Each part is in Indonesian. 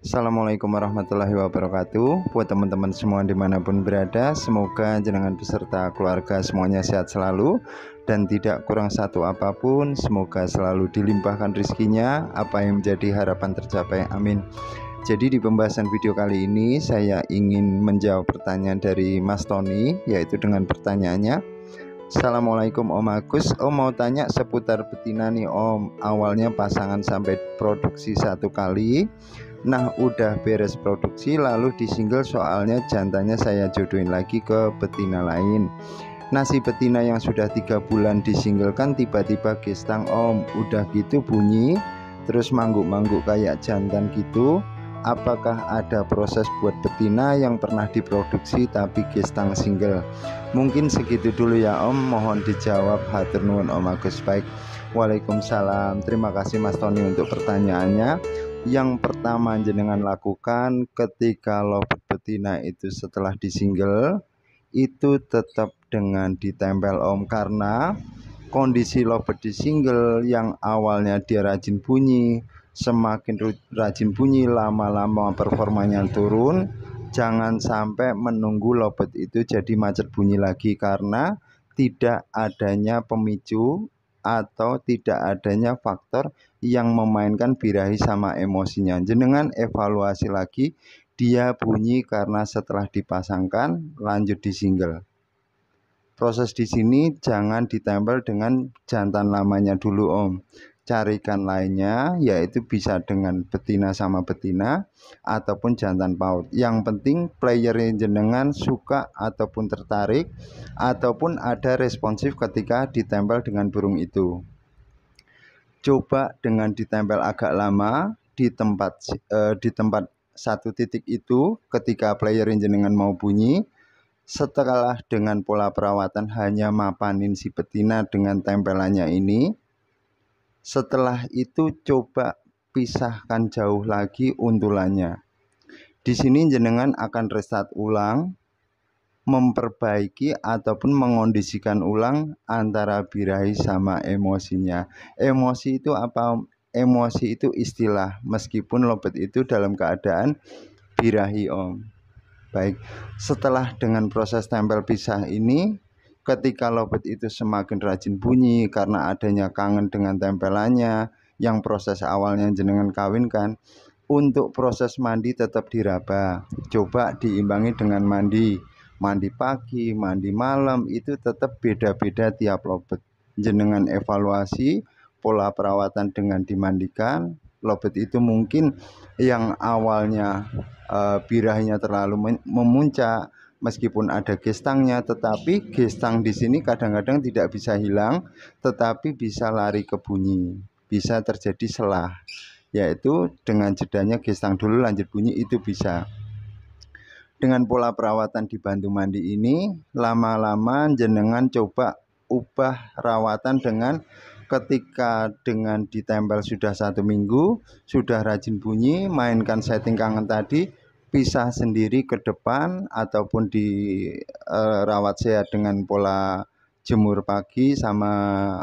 Assalamualaikum warahmatullahi wabarakatuh. Buat teman-teman semua dimanapun berada, semoga jenengan beserta keluarga semuanya sehat selalu dan tidak kurang satu apapun. Semoga selalu dilimpahkan rezekinya, apa yang menjadi harapan tercapai, amin. Jadi di pembahasan video kali ini saya ingin menjawab pertanyaan dari Mas Tony, yaitu dengan pertanyaannya, Assalamualaikum Om Agus, Om mau tanya seputar betina nih Om. Awalnya pasangan sampai produksi 1 kali, nah udah beres produksi lalu disingle, soalnya jantannya saya jodohin lagi ke betina lain. Nah si betina yang sudah 3 bulan disinglekan tiba-tiba gestang Om. Udah gitu bunyi terus mangguk-mangguk kayak jantan gitu. Apakah ada proses buat betina yang pernah diproduksi tapi gestang single? Mungkin segitu dulu ya Om, mohon dijawab, hatur nuwun Om Agus. Baik, waalaikumsalam. Terima kasih Mas Tony untuk pertanyaannya. Yang pertama jenengan lakukan ketika lobet betina itu setelah disingle itu tetap dengan ditempel Om, karena kondisi lobet disingle yang awalnya dia rajin bunyi, semakin rajin bunyi lama-lama performanya turun. Jangan sampai menunggu lobet itu jadi macet bunyi lagi karena tidak adanya pemicu atau tidak adanya faktor yang memainkan birahi sama emosinya. Jenengan evaluasi lagi, dia bunyi karena setelah dipasangkan lanjut di single. Proses di sini jangan ditempel dengan jantan lamanya dulu Om. Carikan lainnya, yaitu bisa dengan betina sama betina ataupun jantan paut. Yang penting playernya jenengan suka ataupun tertarik ataupun ada responsif ketika ditempel dengan burung itu. Coba dengan ditempel agak lama di tempat satu titik itu ketika player jenengan mau bunyi. Setelah dengan pola perawatan hanya mapanin si betina dengan tempelannya ini. Setelah itu coba pisahkan jauh lagi untulannya. Di sini jenengan akan restart ulang, memperbaiki ataupun mengondisikan ulang antara birahi sama emosinya. Emosi itu apa? Emosi itu istilah, meskipun lobet itu dalam keadaan birahi Om. Baik, setelah dengan proses tempel pisah ini, ketika lobet itu semakin rajin bunyi karena adanya kangen dengan tempelannya yang proses awalnya jenengan kawinkan, untuk proses mandi tetap diraba. Coba diimbangi dengan mandi pagi, mandi malam, itu tetap beda-beda tiap lobet. Jenengan evaluasi pola perawatan dengan dimandikan. Lobet itu mungkin yang awalnya birahinya terlalu memuncak, meskipun ada gestangnya, tetapi gestang di sini kadang-kadang tidak bisa hilang, tetapi bisa lari ke bunyi, bisa terjadi selah, yaitu dengan jedanya gestang dulu lanjut bunyi, itu bisa. Dengan pola perawatan dibantu mandi ini, lama-lama jenengan coba ubah rawatan dengan ketika dengan ditempel sudah 1 minggu, sudah rajin bunyi, mainkan setting kangen tadi, pisah sendiri ke depan ataupun rawat sehat dengan pola jemur pagi sama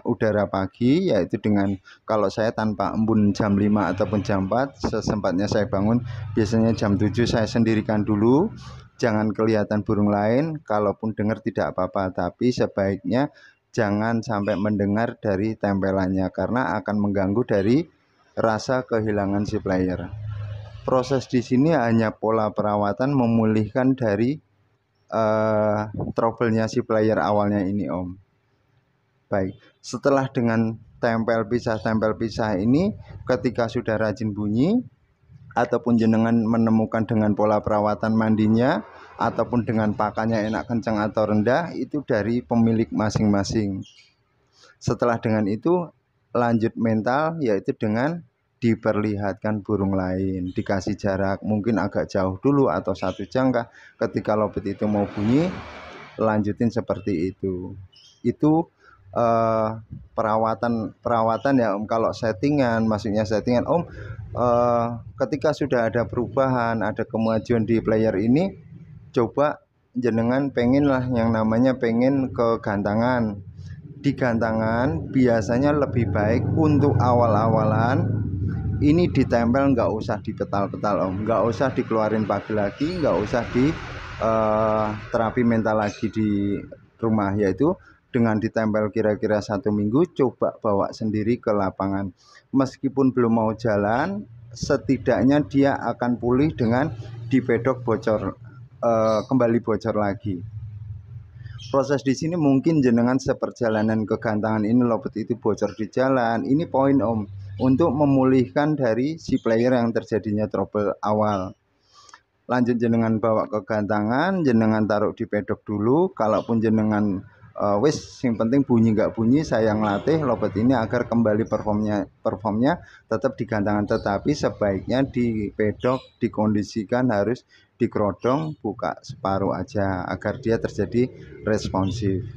udara pagi, yaitu dengan, kalau saya tanpa embun jam 5 ataupun jam 4, sesempatnya saya bangun, biasanya jam 7 saya sendirikan dulu, jangan kelihatan burung lain. Kalaupun dengar tidak apa-apa, tapi sebaiknya jangan sampai mendengar dari tempelannya karena akan mengganggu dari rasa kehilangan si player. Proses di sini hanya pola perawatan memulihkan dari trouble-nya si player awalnya ini Om. Baik, setelah dengan tempel pisah ini, ketika sudah rajin bunyi ataupun jenengan menemukan dengan pola perawatan mandinya ataupun dengan pakannya enak kencang atau rendah, itu dari pemilik masing-masing. Setelah dengan itu lanjut mental, yaitu dengan diperlihatkan burung lain, dikasih jarak mungkin agak jauh dulu atau 1 jangka. Ketika lobet itu mau bunyi, lanjutin seperti itu. Itu perawatan ya Om. Kalau settingan, maksudnya settingan Om, ketika sudah ada perubahan, ada kemajuan di player ini, coba jenengan pengen lah yang namanya pengen ke gantangan. Di gantangan biasanya lebih baik untuk awal-awalan ini ditempel, nggak usah dipetal-petal Om, nggak usah dikeluarin pagi lagi, nggak usah di terapi mental lagi di rumah, yaitu dengan ditempel kira-kira 1 minggu, coba bawa sendiri ke lapangan. Meskipun belum mau jalan, setidaknya dia akan pulih dengan dipedok bocor, kembali bocor lagi. Proses di sini mungkin jenengan seperjalanan kegantangan ini lobet itu bocor di jalan. Ini poin Om, untuk memulihkan dari si player yang terjadinya trouble awal. Lanjut jenengan bawa ke gantangan, jenengan taruh di pedok dulu. Kalaupun jenengan wis yang penting bunyi nggak bunyi, saya ngelatih lobet ini agar kembali performnya tetap di gantangan, tetapi sebaiknya di pedok dikondisikan harus dikerodong, buka separuh aja agar dia terjadi responsif.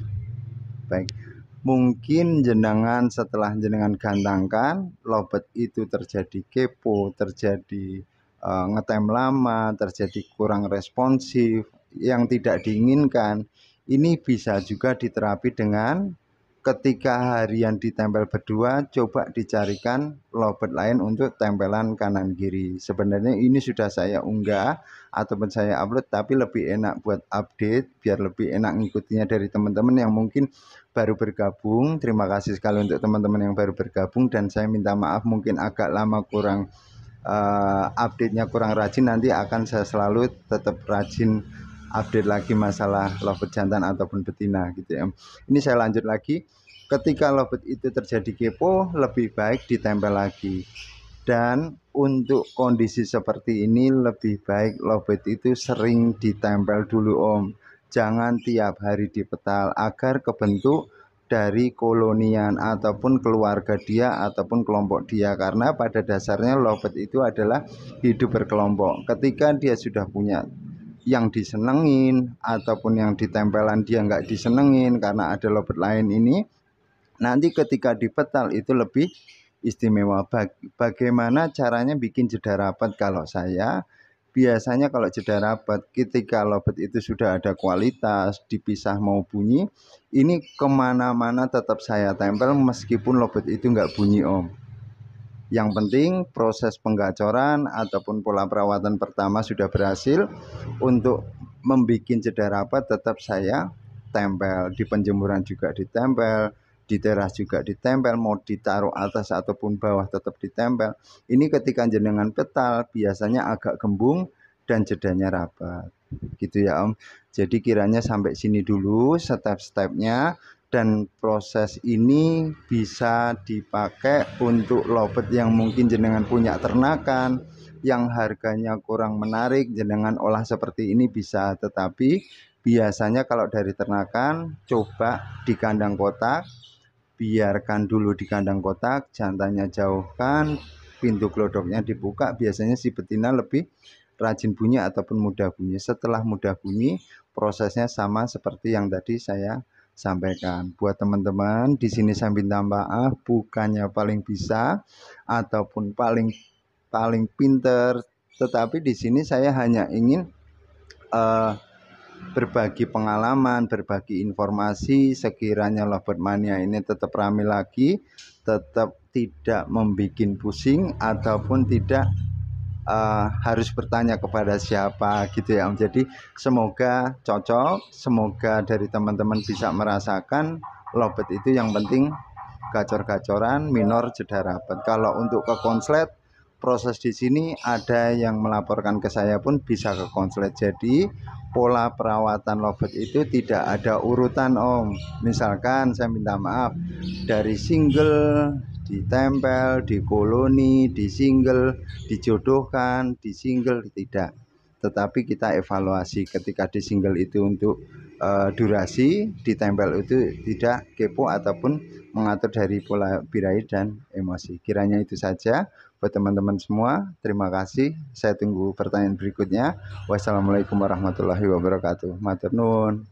Baik, mungkin jenengan setelah jenengan gantangkan lobet itu terjadi kepo, terjadi ngetem lama, terjadi kurang responsif yang tidak diinginkan, ini bisa juga diterapi dengan ketika harian ditempel berdua, coba dicarikan lobet lain untuk tempelan kanan kiri. Sebenarnya ini sudah saya unggah ataupun saya upload, tapi lebih enak buat update biar lebih enak ngikutinya dari teman-teman yang mungkin baru bergabung. Terima kasih sekali untuk teman-teman yang baru bergabung, dan saya minta maaf mungkin agak lama kurang update-nya kurang rajin. Nanti akan saya selalu tetap rajin update lagi masalah lobet jantan ataupun betina gitu ya. Ini saya lanjut lagi, ketika lobet itu terjadi kepo, lebih baik ditempel lagi. Dan untuk kondisi seperti ini lebih baik lobet itu sering ditempel dulu Om, jangan tiap hari dipetal agar kebentuk dari kolonian ataupun keluarga dia ataupun kelompok dia, karena pada dasarnya lobet itu adalah hidup berkelompok. Ketika dia sudah punya yang disenengin ataupun yang ditempelan dia nggak disenengin karena ada lobet lain ini, nanti ketika dipetal itu lebih istimewa. Bagaimana caranya bikin jeda rapat? Kalau saya biasanya kalau jeda rapat, ketika lobet itu sudah ada kualitas, dipisah mau bunyi, ini kemana-mana tetap saya tempel meskipun lobet itu nggak bunyi Om. Yang penting proses penggacoran ataupun pola perawatan pertama sudah berhasil. Untuk membuat jeda rapat tetap saya tempel, di penjemuran juga ditempel, di teras juga ditempel, mau ditaruh atas ataupun bawah tetap ditempel. Ini ketika jenengan petal biasanya agak gembung dan jedanya rapat gitu ya Om. Jadi kiranya sampai sini dulu step-stepnya, dan proses ini bisa dipakai untuk lobet yang mungkin jenengan punya ternakan yang harganya kurang menarik, jenengan olah seperti ini bisa. Tetapi biasanya kalau dari ternakan, coba di kandang kotak, biarkan dulu di kandang kotak, jantannya jauhkan, pintu glodoknya dibuka, biasanya si betina lebih rajin bunyi ataupun mudah bunyi. Setelah mudah bunyi, prosesnya sama seperti yang tadi saya sampaikan. Buat teman-teman di sini saya minta maaf, bukannya paling bisa ataupun paling pinter, tetapi di sini saya hanya ingin berbagi pengalaman, berbagi informasi. Sekiranya lobet mania ini tetap ramai lagi, tetap tidak membuat pusing ataupun tidak harus bertanya kepada siapa gitu ya Om. Jadi semoga cocok, semoga dari teman-teman bisa merasakan lobet itu yang penting gacor-gacoran, minor, jeda rapat. Kalau untuk ke konslet, proses di sini ada yang melaporkan ke saya pun bisa ke konslet. Jadi pola perawatan lobet itu tidak ada urutan Om. Misalkan saya minta maaf, dari single ditempel, di koloni, di single, dijodohkan, di single, tidak. Tetapi kita evaluasi ketika di single itu untuk durasi, ditempel itu tidak kepo ataupun mengatur dari pola birahi dan emosi. Kiranya itu saja buat teman-teman semua. Terima kasih. Saya tunggu pertanyaan berikutnya. Wassalamualaikum warahmatullahi wabarakatuh. Matur nuwun.